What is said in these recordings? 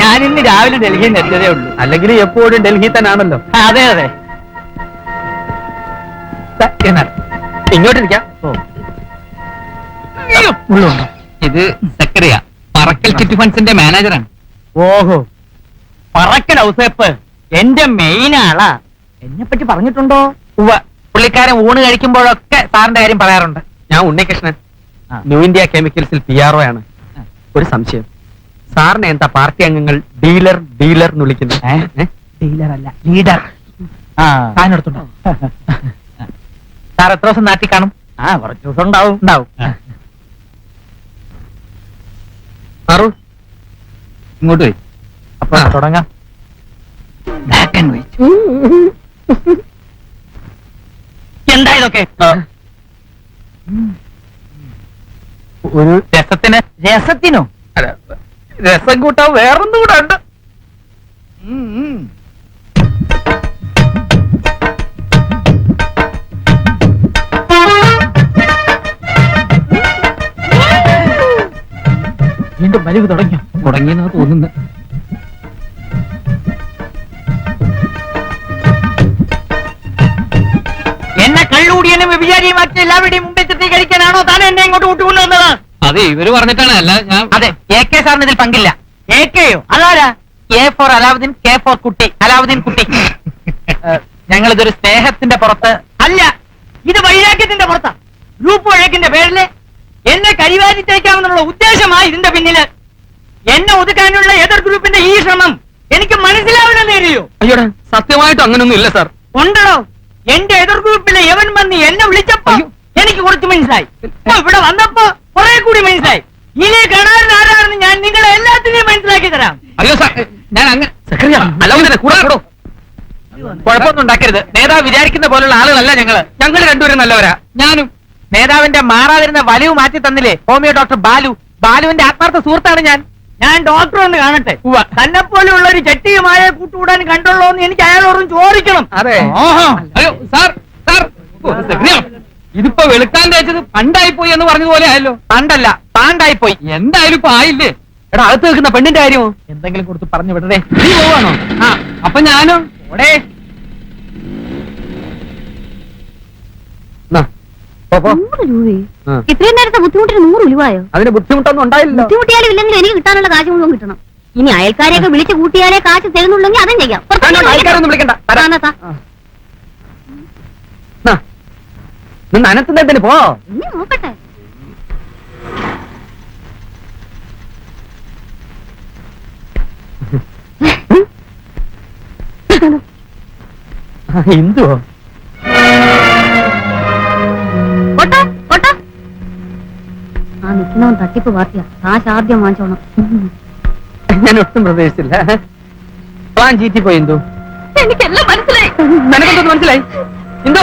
ഞാൻ ഇന്ന് രാവിലെ ഡൽഹിയിൽ നിന്ന് എത്തിയതേ ഉള്ളൂ. അല്ലെങ്കിൽ എപ്പോഴും ഡൽഹി തന്നെയാണല്ലോ. അതെ അതെ. ഇങ്ങോട്ടിരിക്കാം. ഇത് സക്കറിയ, പറക്കൽ ചിറ്റ് ഫണ്ട്സിന്റെ മാനേജറാണ്. ഓഹോ, പറക്കൽ ഔസേപ്പ് എന്റെ മെയിൻ ആളാ. എന്നെ പറ്റി പറഞ്ഞിട്ടുണ്ടോ? പുള്ളിക്കാരൻ ഊണ് കഴിക്കുമ്പോഴൊക്കെ സാറിന്റെ കാര്യം പറയാറുണ്ട്. ഞാൻ ഉണ്ണികൃഷ്ണൻ, ന്യൂ ഇന്ത്യ കെമിക്കൽസിൽ PRO ആണ്. ഒരു സംശയം, സാറിനെ എന്താ പാർട്ടി അംഗങ്ങൾ ഡീലർ ഡീലർ എന്ന് വിളിക്കുന്നത്? ഡീലർ അല്ല, ലീഡർ. താനെടുത്തുണ്ടോ? സാർ എത്ര ദിവസം നാട്ടിൽ കാണും? കുറച്ച് ദിവസം ഉണ്ടാവും. സാറു ഇങ്ങോട്ട് പോയി. അപ്പൊ തുടങ്ങാം. Black and white. എന്താ ഇതൊക്കെ? ഒരു രസത്തിന്. രസത്തിനോ? രസം കൂട്ടാൻ വേറൊന്നും കൂടെ ഉണ്ട്. വീണ്ടും വലിവ് തുടങ്ങിയെന്നാ തോന്നുന്നു. എന്നെ കള്ളുകൂടിയനും വ്യഭിചാരിയുമാക്കി എല്ലാവരുടെയും മുമ്പിൽ ചിത്രീകരിക്കാനാണോ താൻ എന്നെ ഇങ്ങോട്ട് കൂട്ടുകൊണ്ടുവന്നത്? അതെ, ഇവര് പറഞ്ഞിട്ടാണ്. അല്ല ഞാൻ. അതെ, AK സാറിന് ഇതിൽ പങ്കില്ല. AKയോ? അതാരാ? A for Alauddin, K for Kutty, Alauddin കുട്ടി. ഞങ്ങളിതൊരു സ്നേഹത്തിന്റെ പുറത്ത് അല്ല, ഇത് വൈരാഗ്യത്തിന്റെ പുറത്താ. ഗ്രൂപ്പ് വഴക്കിന്റെ പേരില് എന്നെ കരിവാരിച്ചേക്കാമെന്നുള്ള ഉദ്ദേശമായി ഇതിന്റെ പിന്നില്. എന്നെ ഒതുക്കാനുള്ള എതിർ ഗ്രൂപ്പിന്റെ ഈ ശ്രമം എനിക്ക് മനസ്സിലാവണമെന്ന് അറിയോ? അയ്യോടാ, സത്യമായിട്ടും അങ്ങനൊന്നും ഇല്ല സാർ. ഉണ്ടോ? എന്റെ എതിർ ഗ്രൂപ്പിലെ യവൻ വന്ന് എന്നെ വിളിച്ചപ്പോ എനിക്ക് കുറച്ച് മനസ്സിലായി. ഇവിടെ വന്നപ്പോ കുറെ കൂടി മനസ്സിലായി. ഇനി കാണാൻ ആരാണെന്ന് ഞാൻ നിങ്ങളെ എല്ലാത്തിനെയും മനസ്സിലാക്കി തരാം. അയ്യോ സാർ, ഞാൻ അങ്ങനെ കുഴപ്പമൊന്നും ഉണ്ടാക്കരുത്. നേതാവ് വിചാരിക്കുന്ന പോലുള്ള ആളുകളല്ല ഞങ്ങള്. ഞങ്ങൾ രണ്ടുപേരും നല്ലവരാ. ഞാനും നേതാവിന്റെ മാറാതിരുന്ന വലിവ് മാറ്റി തന്നില്ലേ ഹോമിയോ ഡോക്ടർ ബാലു. ബാലുവിന്റെ ആത്മാർത്ഥ സുഹൃത്താണ് ഞാൻ. ഞാൻ ഡോക്ടർ ഒന്ന് കാണട്ടെ. തന്നെ പോലെയുള്ള ഒരു ചട്ടിയുമായ കൂട്ടുകൂടാൻ കണ്ടുള്ളൂ എന്ന് എനിക്ക് അയാളോടും ചോദിക്കണം. അതെ. അയ്യോ സാർ, സാർ ഇതിപ്പോ വെളുക്കാൻ തേച്ചത് പണ്ടായി പോയി എന്ന് പറഞ്ഞതുപോലെ ആയല്ലോ. പണ്ടല്ല, പാണ്ടായി പോയി. എന്തായാലും ഇപ്പൊ ആയില്ലേ? എടാ, അകത്ത് വെക്കുന്ന പെണ്ണിന്റെ കാര്യമോ? എന്തെങ്കിലും കൊടുത്ത് പറഞ്ഞു വിടണേ. നീ പോവാണോ? അപ്പൊ ഞാനോ? ഓടേ. ഇത്രയും നേരത്തെ ബുദ്ധിമുട്ടിന് 100 രൂപയോ? അതിന് ബുദ്ധിമുട്ടൊന്നും ഉണ്ടായില്ല. ബുദ്ധിമുട്ടിയാലും ഇല്ലെങ്കിലും എനിക്ക് കിട്ടാനുള്ള കാശ് മുഴുവൻ കിട്ടണം. ഇനി അയൽക്കാരെയൊക്കെ വിളിച്ച് കൂട്ടിയാലേ കാശ് തരുന്നുള്ളെങ്കിൽ അതും ചെയ്യാം. അയൽക്കാരൊന്നും വിളിക്കണ്ട. നിന്ന് അനത്തുന്നതിന് പോ. ഇനി നോക്കട്ടെ. എന്തുവോ? ആ നിൽക്കുന്നവൻ തട്ടിപ്പ് പാർട്ടിയാ. കാശ് ആദ്യം വാങ്ങിച്ചോണം. ഞാൻ ഒട്ടും പ്രതീക്ഷിച്ചില്ല. പ്ലാൻ ചീറ്റി പോയി. എന്തോ എനിക്കെല്ലാം മനസ്സിലായി. നിനക്കെന്തോന്ന് മനസ്സിലായി? എന്തോ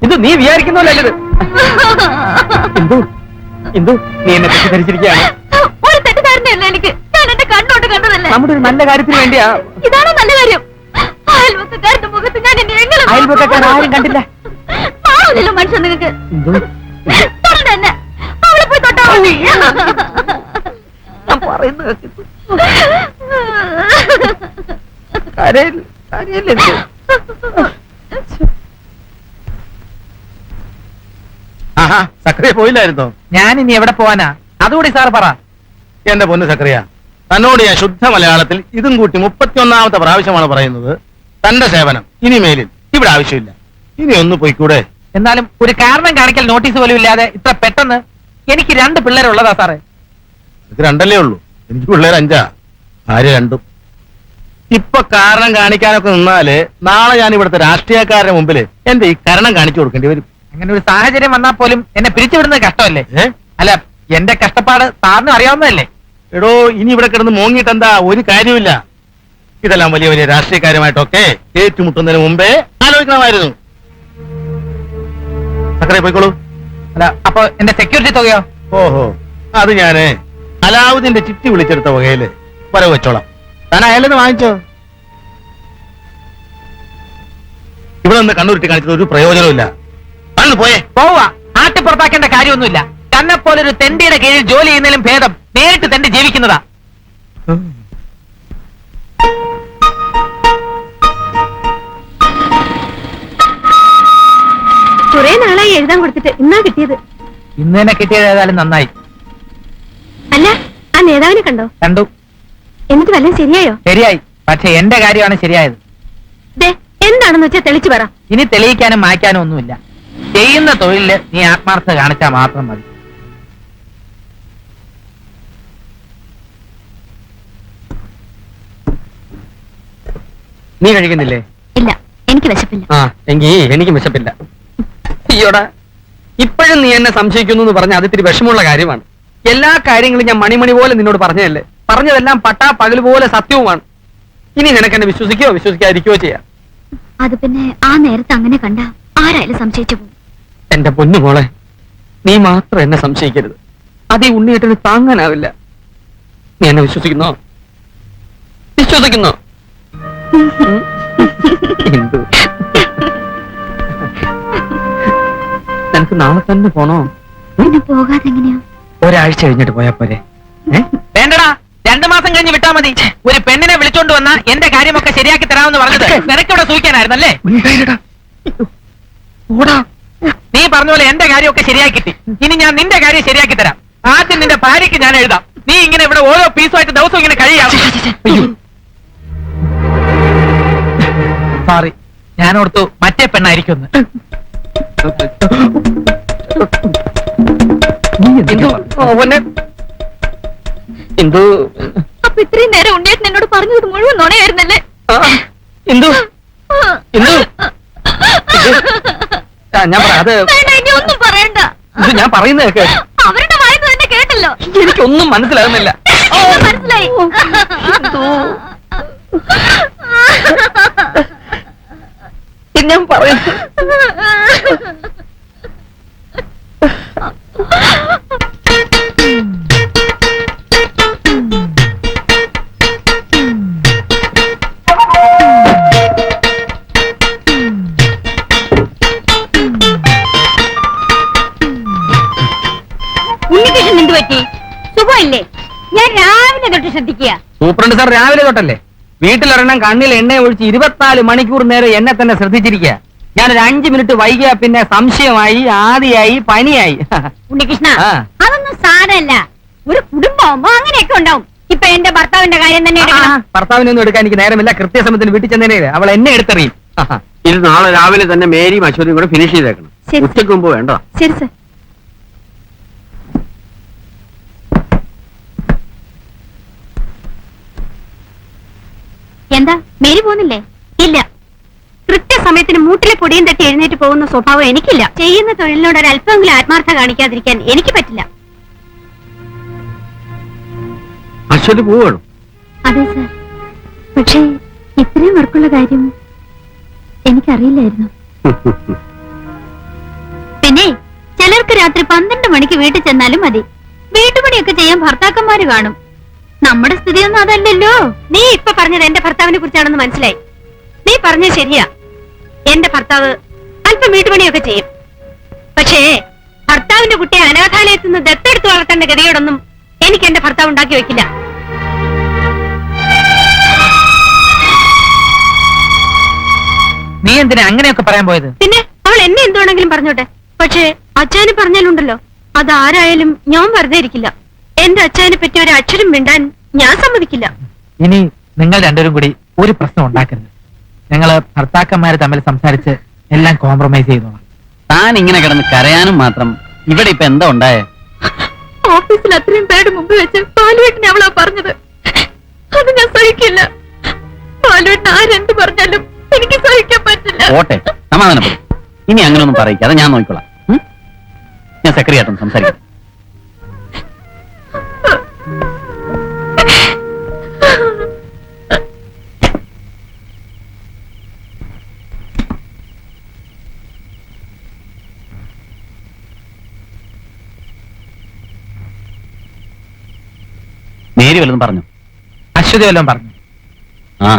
എന്തോ നീ വിചാരിക്കുന്നല്ലോ. എന്തോ എന്തോ നീ എന്നെ തെറ്റിദ്ധരിച്ചിരിക്കുകയാണ്. ഒരു തെറ്റിദ്ധാരണയല്ല എനിക്ക്. ഞാൻ എന്റെ കണ്ണോട്ട് കണ്ടതല്ലേ. നമ്മുടെ ഒരു നല്ല കാര്യത്തിന് വേണ്ടിയാ. ഇതാണോ നല്ല കാര്യം? അയൽവക്കാരുടെ മുഖത്ത് ഞാൻ എന്നെ എങ്ങനെ അയൽവക്കാർ ആരും കണ്ടില്ല. പാവല്ലോ മനുഷ്യൻ നിങ്ങൾക്ക്. എന്തോ തന്നെ അവളെ പോയി തൊട്ടാ മതി. ഞാൻ പറയുന്നത് സക്രിയ പോയില്ലായിരുന്നോ? ഞാൻ ഇനി എവിടെ പോവാനാ? അതുകൂടി സാർ പറ. എന്റെ പൊന്ന് സക്രിയ, തന്നോട് ഞാൻ ശുദ്ധ മലയാളത്തിൽ ഇതും കൂട്ടി 31ാമത്തെ പ്രാവശ്യമാണ് പറയുന്നത്. തന്റെ സേവനം ഇനിമേലിൽ ഇവിടെ ആവശ്യമില്ല. ഇനി ഒന്ന് പോയിക്കൂടെ? എന്നാലും ഒരു കാരണം കാണിക്കൽ നോട്ടീസ് പോലും ഇല്ലാതെ ഇത്ര പെട്ടെന്ന്. എനിക്ക് 2 പിള്ളേരുള്ളതാ സാറേ. എനിക്ക് 2 ഉള്ളൂ. എനിക്ക് പിള്ളേർ 5. ആര് 2? ഇപ്പൊ കാരണം കാണിക്കാനൊക്കെ നിന്നാല് നാളെ ഞാൻ ഇവിടുത്തെ രാഷ്ട്രീയക്കാരുടെ മുമ്പിൽ എന്റെ ഈ കരണം കാണിച്ചു കൊടുക്കേണ്ടി വരും. അങ്ങനെ ഒരു സാഹചര്യം വന്നാൽ പോലും എന്നെ പിരിച്ചുവിടുന്നത് കഷ്ടമല്ലേ? അല്ല, എന്റെ കഷ്ടപ്പാട് സാറിനും അറിയാവുന്നതല്ലേ? എടോ, ഇനി ഇവിടെ കിടന്ന് മോങ്ങിയിട്ട് എന്താ ഒരു കാര്യമില്ല. ഇതെല്ലാം വലിയ വലിയ രാഷ്ട്രീയക്കാരുമായിട്ടൊക്കെ ഏറ്റുമുട്ടുന്നതിന് മുമ്പേ ആലോചിക്കണമായിരുന്നു. സക്കറെ പോയിക്കോളൂ. അല്ല, അപ്പൊ എന്റെ സെക്യൂരിറ്റി തുകയോ? ഓഹോ, അത് ഞാന് അലാവുദ്ദീന്റെ ചിട്ടി വിളിച്ചെടുത്ത വകയില് വരവ് വെച്ചോളാം. താൻ അയാളെന്ന് വാങ്ങിച്ചോ. ഇവിടെ നിന്ന് കണ്ണുരുട്ടി കാണിച്ചിട്ട് ഒരു പ്രയോജനമില്ല. അന്ന് പോയേ. പോവാ. ആട്ടി പുറത്താക്കേണ്ട കാര്യമൊന്നുമില്ല. തന്നെ പോലൊരു തെണ്ടിയുടെ കീഴിൽ ജോലി ചെയ്യുന്നതിലും ഭേദം നേരിട്ട് തെണ്ടി ജീവിക്കുന്നത്. വന്നതാ. കുറെ നാളായി എഴുതാൻ കൊടുത്തിട്ട് ഇന്നാ കിട്ടിയത്. ഇന്ന് തന്നെ കിട്ടിയത് ഏതായാലും നന്നായി. അല്ല, ആ നേതാവിനെ കണ്ടോ? കണ്ടു. എന്നിട്ട് വല്ലതും ശരിയായോ? ശരിയായി. പക്ഷെ എന്റെ കാര്യമാണ് ശരിയായത്. ദേ, എന്താണെന്ന് വെച്ചാൽ തെളിച്ചു പറ. ഇനി തെളിയിക്കാനും മായ്ക്കാനും ഒന്നുമില്ല. ചെയ്യുന്ന തൊഴിലില് നീ ആത്മാർത്ഥത കാണിച്ചാൽ മാത്രം മതി. നീ കഴിക്കുന്നില്ലേ? ഇല്ല, എനിക്ക് വിശപ്പില്ല. ആ, എങ്കി എനിക്ക് വിശപ്പില്ല. അയ്യോടാ, ഇപ്പോഴും നീ എന്നെ സംശയിക്കുന്നു എന്ന് പറഞ്ഞ അത് ഇത്തിരി വിഷമമുള്ള കാര്യമാണ്. എല്ലാ കാര്യങ്ങളും ഞാൻ മണിമണി പോലെ നിന്നോട് പറഞ്ഞതല്ലേ. പറഞ്ഞതെല്ലാം പട്ടാ പകൽ പോലെ സത്യവുമാണ്. ഇനി നിനക്ക് എന്നെ വിശ്വസിക്കോ വിശ്വസിക്കാതിരിക്കോ ചെയ്യാം. അത് പിന്നെ ആ നേരത്തെ അങ്ങനെ കണ്ട ആരായാലും സംശയിച്ചു പോകും. എന്റെ പൊന്നു മോളെ, നീ മാത്രം എന്നെ സംശയിക്കരുത്. അത് ഈ ഉണ്ണിയേട്ടന് താങ്ങാനാവില്ല. നീ എന്നെ വിശ്വസിക്കുന്നോ? വിശ്വസിക്കുന്നോ? എന്ത്? നിനക്ക് നാളെ തന്നെ പോണോ? പിന്നെ പോകാതെ എങ്ങനെയാ? ഒരാഴ്ച കഴിഞ്ഞിട്ട് പോയാ പോരെ? വേണ്ടടാ, 2 മാസം കഴിഞ്ഞ് വിട്ടാ മതി. ഒരു പെണ്ണിനെ വിളിച്ചോണ്ട് വന്ന എന്റെ കാര്യമൊക്കെ ശരിയാക്കി തരാമെന്ന് പറഞ്ഞത് നിനക്കിവിടെ സൂഹിക്കാനായിരുന്നല്ലേ? നീ പറഞ്ഞ പോലെ എന്റെ കാര്യമൊക്കെ ശരിയാക്കിട്ടി. ഇനി ഞാൻ നിന്റെ കാര്യം ശരിയാക്കി തരാം. ആദ്യം നിന്റെ ഭാര്യയ്ക്ക് ഞാൻ എഴുതാം. നീ ഇങ്ങനെ ഇവിടെ ഓരോ പീസുമായിട്ട് ദിവസവും ഇങ്ങനെ കഴിയാം. സോറി, ഞാൻ ഓർത്തു മറ്റേ പെണ്ണായിരിക്കും. എന്തു? അപ്പൊ ഇത്രയും നേരം ഉണ്ണിയേട്ടൻ എന്നോട് പറഞ്ഞത് മുഴുവൻ നുണയായിരുന്നല്ലേ? എന്തു? എന്തു? ഞാൻ അത് ഇനി ഒന്നും പറയണ്ട. ഞാൻ പറയുന്നത് കേക്ക്. അവരുടെ വായന തന്നെ കേട്ടല്ലോ. എനിക്കൊന്നും മനസ്സിലാകുന്നില്ല. മനസ്സിലായി. ഞാൻ പറയാം. ഉണ്ണികൃഷ്ണൻ എന്ത് പറ്റി? സുഖമില്ലേ? ഞാൻ രാവിലെ തൊട്ട് ശ്രദ്ധിക്കുക. സൂപ്രണ്ട് സാർ രാവിലെ തൊട്ടല്ലേ വീട്ടിലൊരെണ്ണം കണ്ണിൽ എണ്ണ ഒഴിച്ച് 24 മണിക്കൂർ നേരം എന്നെ തന്നെ ശ്രദ്ധിച്ചിരിക്കുക. ഞാനൊരു 5 മിനിറ്റ് വൈകിയ പിന്നെ സംശയമായി, ആദിയായി, പനിയായി. ഉണ്ണികൃഷ്ണ, ആ. അതൊന്നും സാരമല്ല. ഒരു കുടുംബമാകുമ്പോ അങ്ങനെയൊക്കെ ഉണ്ടാവും. ഇപ്പൊ എന്റെ ഭർത്താവിന്റെ കാര്യം തന്നെ എടുക്കണം. ഭർത്താവിനൊന്നും എടുക്കാൻ എനിക്ക് നേരമില്ല. കൃത്യസമയത്തിന് വീട്ടിൽ ചെന്നേനെ അവൾ എന്നെ എടുത്തെറിയും. ഇത് നാളെ രാവിലെ തന്നെ മേരിയും അശ്വതിയും കൂടെ ഫിനിഷ് ചെയ്തേക്കണം. ശരി. ഉച്ചയ്ക്ക് മുമ്പ് വേണ്ട. ശരി സർ. എന്താ മേരി പോകുന്നില്ലേ? ഇല്ല. കൃത്യസമയത്തിന് മൂട്ടിലെ പൊടിയും തട്ടി എഴുന്നേറ്റ് പോകുന്ന സ്വഭാവം എനിക്കില്ല. ചെയ്യുന്ന തൊഴിലിനോട് ഒരു അല്പമെങ്കിലും ആത്മാർത്ഥ കാണിക്കാതിരിക്കാൻ എനിക്ക് പറ്റില്ല. അശ്വതി പോവാണോ? അതെ സർ. പക്ഷേ ഇത്രയും വർക്കുള്ള കാര്യം എനിക്കറിയില്ലായിരുന്നു. പിന്നെ ചിലർക്ക് രാത്രി 12 മണിക്ക് വീട്ടിൽ ചെന്നാലും മതി. വീട്ടുപണിയൊക്കെ ചെയ്യാൻ ഭർത്താക്കന്മാര് കാണും. നമ്മുടെ സ്ഥിതിയൊന്നും അതല്ലല്ലോ. നീ ഇപ്പൊ പറഞ്ഞത് എന്റെ ഭർത്താവിനെ കുറിച്ചാണെന്ന് മനസ്സിലായി. നീ പറഞ്ഞത് ശരിയാ. എന്റെ ഭർത്താവ് അല്പം വീട്ടുപണിയൊക്കെ ചെയ്യും. പക്ഷേ ഭർത്താവിന്റെ കുട്ടിയെ അനാഥാലയത്തിൽ നിന്ന് ദത്തെടുത്ത് വളർത്തേണ്ട ഗതിയോടൊന്നും എനിക്ക് എന്റെ ഭർത്താവ് ഉണ്ടാക്കി വെക്കില്ല. നീ എന്തിനാ അങ്ങനെയൊക്കെ പറയാൻ പോയത്? പിന്നെ അവൾ എന്നെ എന്തുവേണമെങ്കിലും പറഞ്ഞോട്ടെ. പക്ഷേ അച്ഛന് പറഞ്ഞാലുണ്ടല്ലോ, അതാരായാലും ഞാൻ വെറുതെ ഇരിക്കില്ല. എന്റെ അച്ഛനെ പറ്റി ഒരു അക്ഷരം മിണ്ടാൻ ഞാൻ സമ്മതിക്കില്ല. ഇനി നിങ്ങൾ രണ്ടുപേരും കൂടി ഒരു പ്രശ്നം ഉണ്ടാക്കരുത്. ഞങ്ങള് ഭർത്താക്കന്മാര് തമ്മിൽ സംസാരിച്ച് എല്ലാം കോംപ്രമൈസ് ചെയ്തോളാം. താൻ ഇങ്ങനെ കിടന്ന് കരയാനും മാത്രം ഇവിടെ ഇപ്പൊ എന്താ ഉണ്ടായേ? ഓഫീസിൽ അത്രയും പേരുടെ മുമ്പ് വെച്ച് പാലുവേട്ടിനെ അവളാ പറഞ്ഞത്. അത് ഞാൻ സഹിക്കില്ല. പാലുവേട്ടിന് ആരെന്ത് പറഞ്ഞാലും എനിക്ക് സഹിക്കാൻ പറ്റില്ല. ഓട്ടെ, സമാധാനപ്പെടും. ഇനി അങ്ങനെയൊന്നും പറയിക്കാതെ ഞാൻ നോക്കിക്കൊള്ളാം. ഞാൻ സെക്രട്ടറി ആയിട്ടും സംസാരിക്കാം. മേരി വല്ലതും പറഞ്ഞു? അശ്വതി വല്ലതും പറഞ്ഞു. ആ,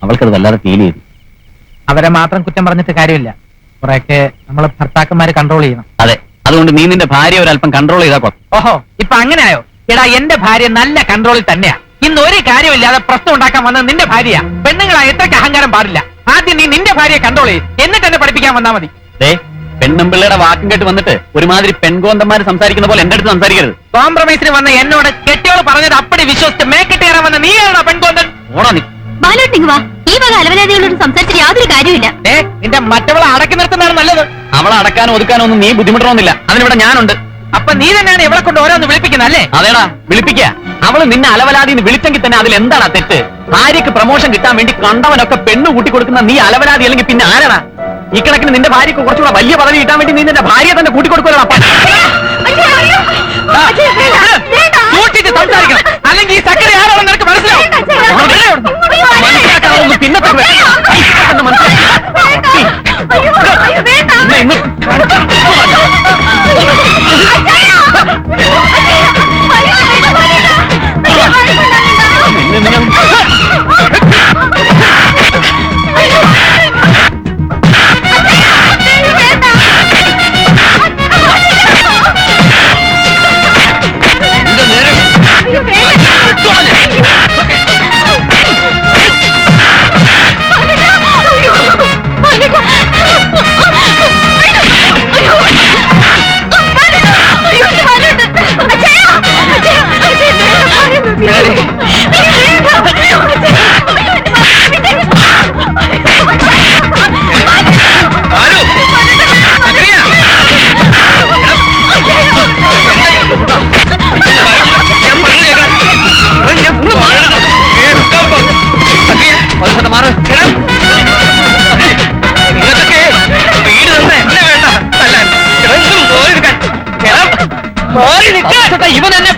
അവൾക്കത് വല്ലാതെ ഫീൽ ചെയ്തു. അവരെ മാത്രം കുറ്റം പറഞ്ഞിട്ട് കാര്യമില്ല. കുറെയൊക്കെ നമ്മള് ഭർത്താക്കന്മാര് കൺട്രോൾ ചെയ്യണം. അതെ, അതുകൊണ്ട് നീ നിന്റെ ഭാര്യ ഒരല്പം കൺട്രോൾ ചെയ്താ കൊള്ളാം. ഓഹോ, ഇപ്പൊ അങ്ങനെയായോ? എടാ എന്റെ ഭാര്യ നല്ല കൺട്രോളിൽ തന്നെയാ. ഇന്ന് ഒരു കാര്യമില്ലാതെ പ്രശ്നം ഉണ്ടാക്കാൻ വന്നത് നിന്റെ ഭാര്യയാ. പെണ്ണുങ്ങളാ എത്രയ്ക്ക് അഹങ്കാരം പാടില്ല. ആദ്യം നീ നിന്റെ ഭാര്യയെ കൺട്രോൾ ചെയ്യും, എന്നിട്ട് എന്നെ പഠിപ്പിക്കാൻ വന്നാ മതി. പെണ്ണുമ്പിള്ളയുടെ വാക്കും കേട്ട് വന്നിട്ട് ഒരുമാതിരി പെൺകോന്തന്മാര് സംസാരിക്കുന്ന പോലെ എന്റെ അടുത്ത് സംസാരിക്കരുത്. കോംപ്രമൈസിന് വന്ന എന്നോട് കെട്ടിയോള് പറഞ്ഞത് അപ്പടി വിശ്വസിച്ച് മേക്കിട്ട് കയറാൻ വന്ന നീയാണോ പെൺകോന്തൻ? ഓടാ നീ. ബാലോട്ടിങ് വാ. ഈ വക അലവലാദികളോട് സംസാരിച്ചിട്ട് യാതൊരു കാര്യമില്ല. നിന്റെ മറ്റവളെ അടക്കി നിർത്തുന്നതാണ് നല്ലത്. അവളെ അടക്കാനോ ഒതുക്കാനോ ഒന്നും നീ ബുദ്ധിമുട്ടണമെന്നില്ല. അതിനിവിടെ ഞാനുണ്ട്. അപ്പൊ നീ തന്നെയാണ് ഇവളെ കൊണ്ട് ഓരോന്ന് വിളിപ്പിക്കുന്നത് അല്ലേ? അതേടാ വിളിപ്പിക്കുക. അവള് നിന്നെ അലവലാദിന്ന് വിളിച്ചെങ്കിൽ തന്നെ അതിൽ എന്താണ് തെറ്റ്? ഭാര്യക്ക് പ്രമോഷൻ കിട്ടാൻ വേണ്ടി കണ്ടവനൊക്കെ പെണ്ണ് കൂട്ടി കൊടുക്കുന്ന നീ അലവലാദി അല്ലെങ്കിൽ പിന്നെ ആരാടാ? ഈ കണക്കിന് നിന്റെ ഭാര്യക്ക് കുറച്ചുകൂടെ വലിയ പദവി കിട്ടാൻ വേണ്ടി നീ നിന്റെ ഭാര്യയെ തന്നെ കൂട്ടിക്കൊടുക്കുമല്ലോ. സൂക്ഷിച്ച് സംസാരിക്കണം, അല്ലെങ്കിൽ ഈ സക്കര ആരാണെന്ന് നിനക്ക് മനസ്സിലാവും. മനസ്സിലാക്കാവുന്ന പിന്നത്തെ ഇവൻ എന്നെ